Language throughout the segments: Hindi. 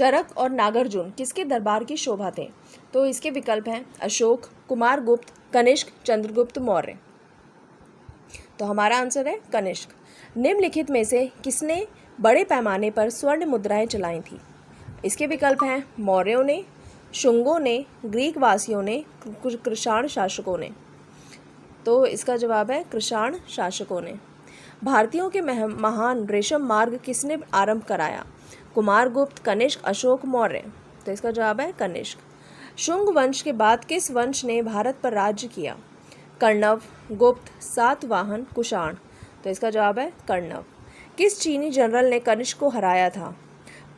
चरक और नागार्जुन किसके दरबार की शोभा थे? तो इसके विकल्प हैं अशोक, कुमारगुप्त, कनिष्क, चंद्रगुप्त मौर्य। तो हमारा आंसर है कनिष्क। निम्नलिखित में से किसने बड़े पैमाने पर स्वर्ण मुद्राएं चलाई थी? इसके विकल्प हैं मौर्यों ने, शुंगों ने, ग्रीक वासियों ने, कृषाण शासकों ने। तो इसका जवाब है कृषाण शासकों ने। भारतीयों के महान रेशम मार्ग किसने आरंभ कराया? कुमारगुप्त, कनिष्क, अशोक, मौर्य। तो इसका जवाब है कनिष्क। शुंग वंश के बाद किस वंश ने भारत पर राज्य किया? कर्णव, गुप्त, सातवाहन, कुषाण। तो इसका जवाब है कर्णव। किस चीनी जनरल ने कनिष्क को हराया था?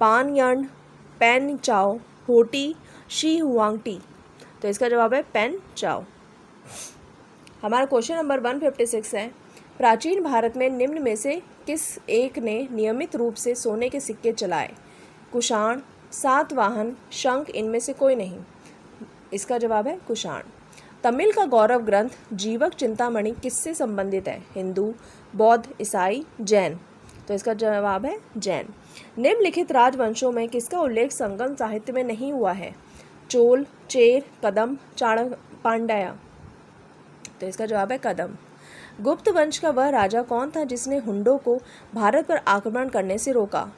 पान यन, पेन चाओ, होटी, शी हुआंगटी। तो इसका जवाब है पेन चाओ। हमारा क्वेश्चन नंबर 156 है, प्राचीन भारत में निम्न में से किस एक ने नियमित रूप से सोने के सिक्के चलाए? कुषाण, सातवाहन, शंख, इनमें से कोई नहीं। इसका जवाब है कुषाण। तमिल का गौरव ग्रंथ जीवक चिंतामणि किससे संबंधित है? हिंदू, बौद्ध, ईसाई, जैन। तो इसका जवाब है जैन। निम्नलिखित राजवंशों में किसका उल्लेख संगम साहित्य में नहीं हुआ है? चोल, चेर, कदम, चाणक्य, पांड्या। तो इसका जवाब है कदम। गुप्त वंश का वह राजा कौन था जिसने हुंडों को भारत पर आक्रमण करने से रोका?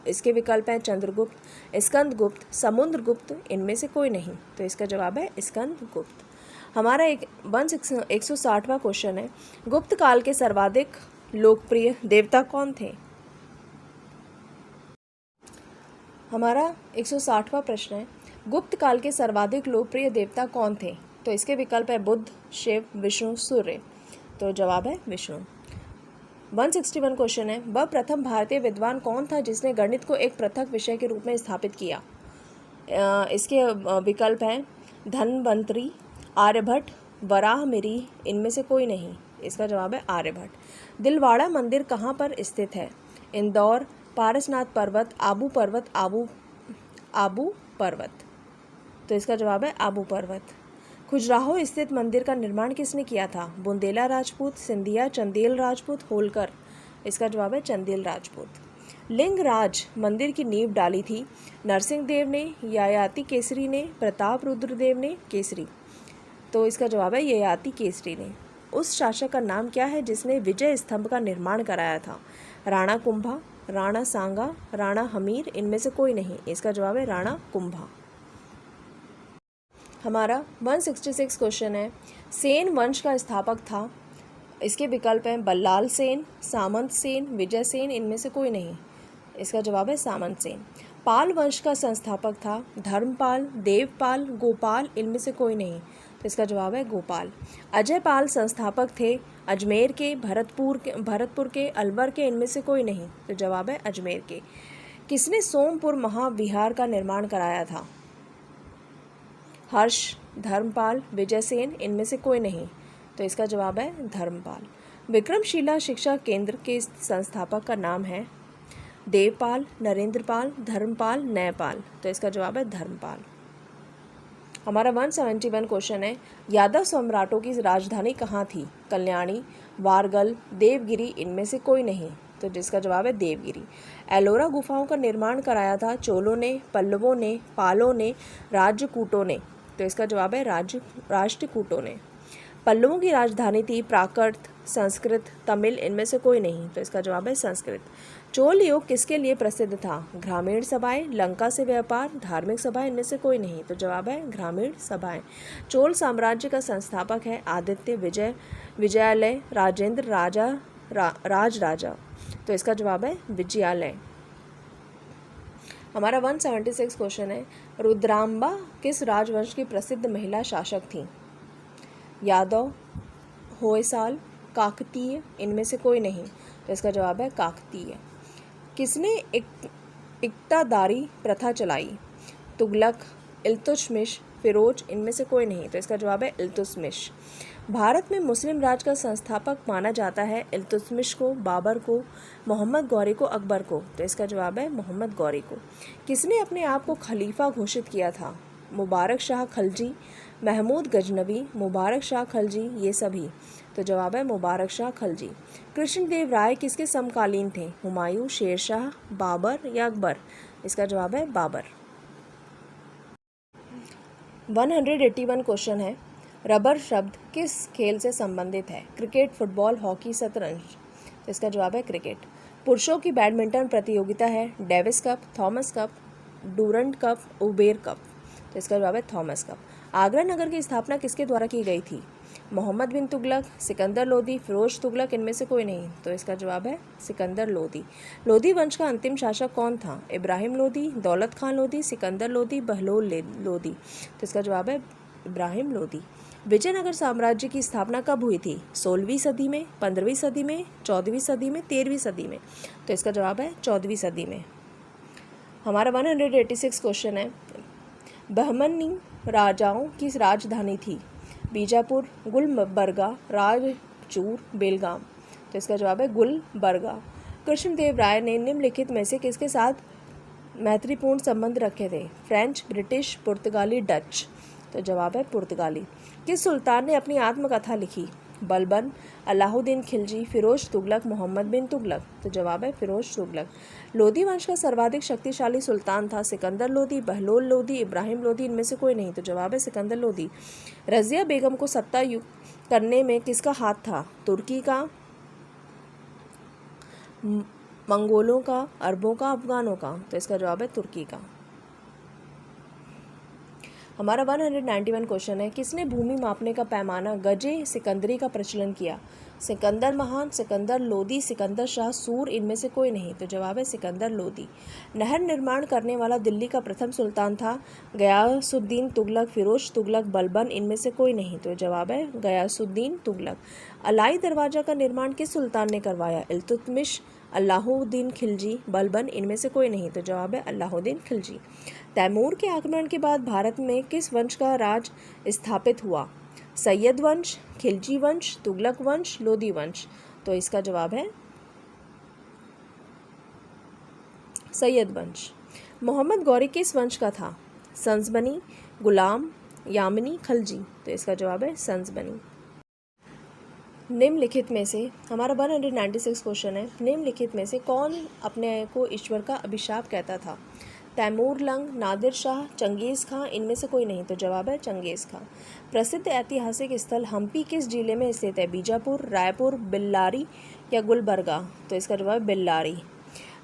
इसके विकल्प हैं चंद्रगुप्त, स्कंदगुप्त, समुद्रगुप्त, इनमें से कोई नहीं। तो इसका जवाब है स्कंदगुप्त। हमारा 160वां क्वेश्चन है, गुप्त काल के सर्वाधिक लोकप्रिय देवता कौन थे? हमारा 160वां प्रश्न है, गुप्त काल के सर्वाधिक लोकप्रिय देवता कौन थे? तो इसके विकल्प है बुद्ध, शिव, विष्णु, सूर्य। तो जवाब है विष्णु। 161 क्वेश्चन है, वह प्रथम भारतीय विद्वान कौन था जिसने गणित को एक पृथक विषय के रूप में स्थापित किया? इसके विकल्प हैं धन्वंतरी, आर्यभट्ट, वराहमिरी, इनमें से कोई नहीं। इसका जवाब है आर्यभट्ट। दिलवाड़ा मंदिर कहाँ पर स्थित है? इंदौर, पारसनाथ पर्वत, आबू पर्वत, आबू पर्वत। तो इसका जवाब है आबू पर्वत। खजुराहो स्थित मंदिर का निर्माण किसने किया था? बुंदेला राजपूत, सिंधिया, चंदेल राजपूत, होलकर। इसका जवाब है चंदेल राजपूत। लिंगराज मंदिर की नींव डाली थी नरसिंह देव ने, ययाति केसरी ने, प्रताप रुद्र देव ने, केसरी। तो इसका जवाब है ययाति केसरी ने। उस शासक का नाम क्या है जिसने विजय स्तंभ का निर्माण कराया था? राणा कुंभा, राणा सांगा, राणा हमीर, इनमें से कोई नहीं। इसका जवाब है राणा कुंभा। हमारा 166 क्वेश्चन है, सेन वंश का स्थापक था? इसके विकल्प हैं बल्लाल सेन, सामंत सेन, विजय सेन, इनमें से कोई नहीं। इसका जवाब है सामंत सेन। पाल वंश का संस्थापक था धर्मपाल, देवपाल, गोपाल, इनमें से कोई नहीं। तो इसका जवाब है गोपाल। अजय पाल संस्थापक थे अजमेर के, भरतपुर के, अलवर के, इनमें से कोई नहीं। तो जवाब है अजमेर के। किसने सोमपुर महाविहार का निर्माण कराया था? हर्ष, धर्मपाल, विजयसेन, इनमें से कोई नहीं। तो इसका जवाब है धर्मपाल। विक्रमशिला शिक्षा केंद्र के संस्थापक का नाम है देवपाल, नरेंद्रपाल, धर्मपाल, न्यायपाल। तो इसका जवाब है धर्मपाल। हमारा 171 क्वेश्चन है, यादव सम्राटों की राजधानी कहाँ थी? कल्याणी, वारगल, देवगिरी, इनमें से कोई नहीं। तो जिसका जवाब है देवगिरी। एलोरा गुफाओं का निर्माण कराया था चोलों ने, पल्लवों ने, पालों ने, राजपूतों ने। तो इसका जवाब है राष्ट्रकूटों ने। पल्लवों की राजधानी थी प्राकृत, संस्कृत, तमिल, इनमें से कोई नहीं। तो इसका जवाब है संस्कृत। चोल युग किसके लिए प्रसिद्ध था? ग्रामीण सभाएं, लंका से व्यापार, धार्मिक सभाएं, इनमें से कोई नहीं। तो जवाब है ग्रामीण सभाएं। चोल साम्राज्य का संस्थापक है आदित्य, विजयालय, राजेंद्र, राजा। तो इसका जवाब है विजयालय। हमारा 176 क्वेश्चन है, रुद्रांबा किस राजवंश की प्रसिद्ध महिला शासक थी? यादव, होयसाल, काकतीय, इनमें से कोई नहीं। तो इसका जवाब है काकतीय। किसने इक्तादारी प्रथा चलाई? तुगलक, इल्तुतमिश, फिरोज, इनमें से कोई नहीं। तो इसका जवाब है इल्तुतमिश। भारत में मुस्लिम राज का संस्थापक माना जाता है इल्तुतमिश को, बाबर को, मोहम्मद गौरी को, अकबर को। तो इसका जवाब है मोहम्मद गौरी को। किसने अपने आप को खलीफा घोषित किया था? मुबारक शाह खलजी, महमूद गजनवी, मुबारक शाह खलजी, ये सभी। तो जवाब है मुबारक शाह खलजी। कृष्णदेव राय किसके समकालीन थे? हुमायूं, शेरशाह, बाबर या अकबर? इसका जवाब है बाबर। 181 क्वेश्चन है, रबर शब्द किस खेल से संबंधित है? क्रिकेट, फुटबॉल, हॉकी, शतरंज। तो इसका जवाब है क्रिकेट। पुरुषों की बैडमिंटन प्रतियोगिता है Davis cup, Thomas cup, Durand cup, Uber cup. तो इसका जवाब है थॉमस कप। आगरा नगर की स्थापना किसके द्वारा की गई थी? मोहम्मद बिन तुगलक, सिकंदर लोदी, फिरोज तुगलक, इनमें से कोई नहीं। तो इसका जवाब है सिकंदर लोदी। लोदी वंश का अंतिम शासक कौन था? इब्राहिम लोदी, दौलत खान लोदी, सिकंदर लोदी, बहलोल लोदी। तो इसका जवाब है इब्राहिम लोदी। विजयनगर साम्राज्य की स्थापना कब हुई थी? 16वीं सदी में, 15वीं सदी में, 14वीं सदी में, 13वीं सदी में। तो इसका जवाब है 14वीं सदी में। हमारा 186 क्वेश्चन है, बहमनी राजाओं की राजधानी थी? बीजापुर, गुलबर्गा, रायचूर, बेलगाम। तो इसका जवाब है गुलबर्गा। कृष्णदेव राय ने निम्नलिखित में से किसके साथ मैत्रीपूर्ण संबंध रखे थे? फ्रेंच, ब्रिटिश, पुर्तगाली, डच। तो जवाब है पुर्तगाली। किस सुल्तान ने अपनी आत्मकथा लिखी? बलबन, अलाउद्दीन खिलजी, फिरोज तुगलक, मोहम्मद बिन तुगलक। तो जवाब है फिरोज तुगलक। लोदी वंश का सर्वाधिक शक्तिशाली सुल्तान था? सिकंदर लोदी, बहलोल लोदी, इब्राहिम लोदी, इनमें से कोई नहीं। तो जवाब है सिकंदर लोदी। रज़िया बेगम को सत्तायुक्त करने में किसका हाथ था? तुर्की का, मंगोलों का, अरबों का, अफगानों का। तो इसका जवाब है तुर्की का। हमारा 191 क्वेश्चन है, किसने भूमि मापने का पैमाना गजे सिकंदरी का प्रचलन किया? सिकंदर महान, सिकंदर लोदी, सिकंदर शाह सूर, इनमें से कोई नहीं। तो जवाब है सिकंदर लोदी। नहर निर्माण करने वाला दिल्ली का प्रथम सुल्तान था? गयासुद्दीन तुगलक, फिरोज तुगलक, बलबन, इनमें से कोई नहीं। तो जवाब है गयासुद्दीन तुगलक। अलाई दरवाजा का निर्माण किस सुल्तान ने करवाया? इल्तुतमिश, अलाउद्दीन खिलजी, बलबन, इनमें से कोई नहीं। तो जवाब है अलाउद्दीन खिलजी। तैमूर के आक्रमण के बाद भारत में किस वंश का राज स्थापित हुआ? सैयद वंश, खिलजी वंश, तुगलक वंश, लोदी वंश। तो इसका जवाब है सैयद वंश। मोहम्मद गौरी किस वंश का था? संसबनी, गुलाम, यामिनी, खलजी। तो इसका जवाब है संसबनी। निम्नलिखित में से हमारा 196 क्वेश्चन है, निम्नलिखित में से कौन अपने को ईश्वर का अभिशाप कहता था? तैमूर लंग, नादिर शाह, चंगेज़ खां, इनमें से कोई नहीं। तो जवाब है चंगेज़ खां। प्रसिद्ध ऐतिहासिक स्थल हम्पी किस जिले में स्थित है? बीजापुर, रायपुर, बेल्लारी या गुलबर्गा। तो इसका जवाब है बेल्लारी।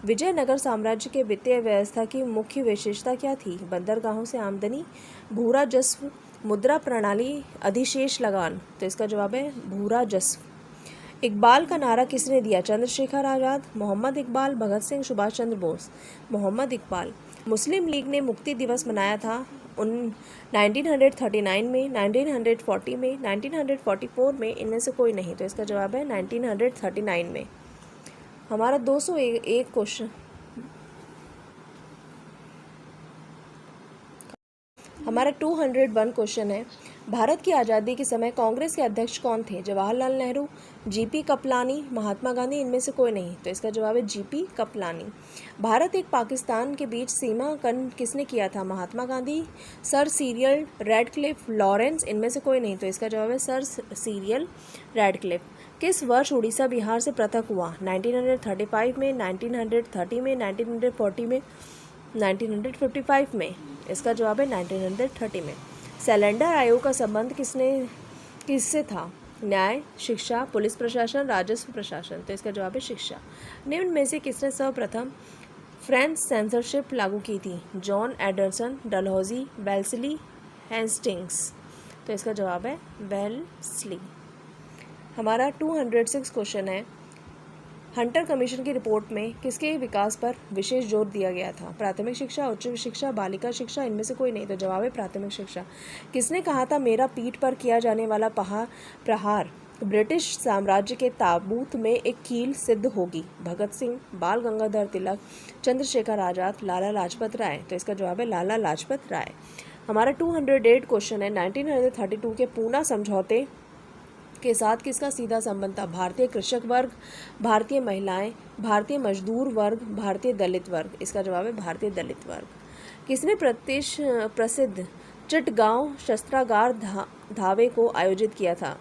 विजयनगर साम्राज्य के वित्तीय व्यवस्था की मुख्य विशेषता क्या थी? बंदरगाहों से आमदनी, भूरा जस्व, मुद्रा प्रणाली, अधिशेष लगान। तो इसका जवाब है भूरा जस्व। इकबाल का नारा किसने दिया? चंद्रशेखर आज़ाद, मोहम्मद इकबाल, भगत सिंह, सुभाष चंद्र बोस। मोहम्मद इकबाल। मुस्लिम लीग ने मुक्ति दिवस मनाया था 1939 में, 1940 में, 1944 में, इनमें से कोई नहीं। तो इसका जवाब है 1939 में। हमारा 201 क्वेश्चन, हमारा 201 क्वेश्चन है, भारत की आज़ादी के समय कांग्रेस के अध्यक्ष कौन थे? जवाहरलाल नेहरू, जीपी कपलानी, महात्मा गांधी, इनमें से कोई नहीं। तो इसका जवाब है जीपी कपलानी। भारत एक पाकिस्तान के बीच सीमाकरण किसने किया था? Mahatma Gandhi, sir Cyril Radcliffe, Lawrence, इनमें से कोई नहीं। तो इसका जवाब है सर सीरियल रैडक्लिफ। किस वर्ष उड़ीसा बिहार से पृथक हुआ? 1935 में, 1930 में, 1940 में, 1955 में। इसका जवाब है 1930 में। सैलेंडर आयोग का संबंध किससे था? न्याय, शिक्षा, पुलिस प्रशासन, राजस्व प्रशासन। तो इसका जवाब है शिक्षा। निम्न में से किसने सर्वप्रथम फ्रेंच सेंसरशिप लागू की थी? John Anderson, Dalhousie, Wellesley, Hastings. तो इसका जवाब है वेल्सली। हमारा 206 क्वेश्चन है, हंटर कमीशन की रिपोर्ट में किसके विकास पर विशेष जोर दिया गया था? प्राथमिक शिक्षा, उच्च शिक्षा, बालिका शिक्षा, इनमें से कोई नहीं। तो जवाब है प्राथमिक शिक्षा। किसने कहा था मेरा पीठ पर किया जाने वाला प्रहार ब्रिटिश साम्राज्य के ताबूत में एक कील सिद्ध होगी? भगत सिंह, बाल गंगाधर तिलक, चंद्रशेखर आज़ाद, लाला लाजपत राय। तो इसका जवाब है लाला लाजपत राय। हमारा 208 क्वेश्चन है, 1932 के पूना समझौते के साथ किसका सीधा संबंध था? भारतीय कृषक वर्ग, भारतीय महिलाएं, भारतीय मजदूर वर्ग, भारतीय दलित वर्ग। इसका जवाब है भारतीय दलित वर्ग। किसने प्रसिद्ध चिटगांव शस्त्रागार धावे को आयोजित किया था?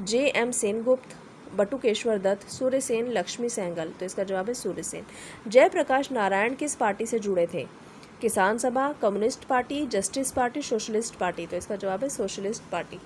J.M. सेनगुप्त, बटुकेश्वर दत्त, सूर्यसेन, लक्ष्मी सहगल। तो इसका जवाब है सूर्यसेन। जयप्रकाश नारायण किस पार्टी से जुड़े थे? किसान सभा, communist party, justice party, socialist party. तो इसका जवाब है सोशलिस्ट पार्टी।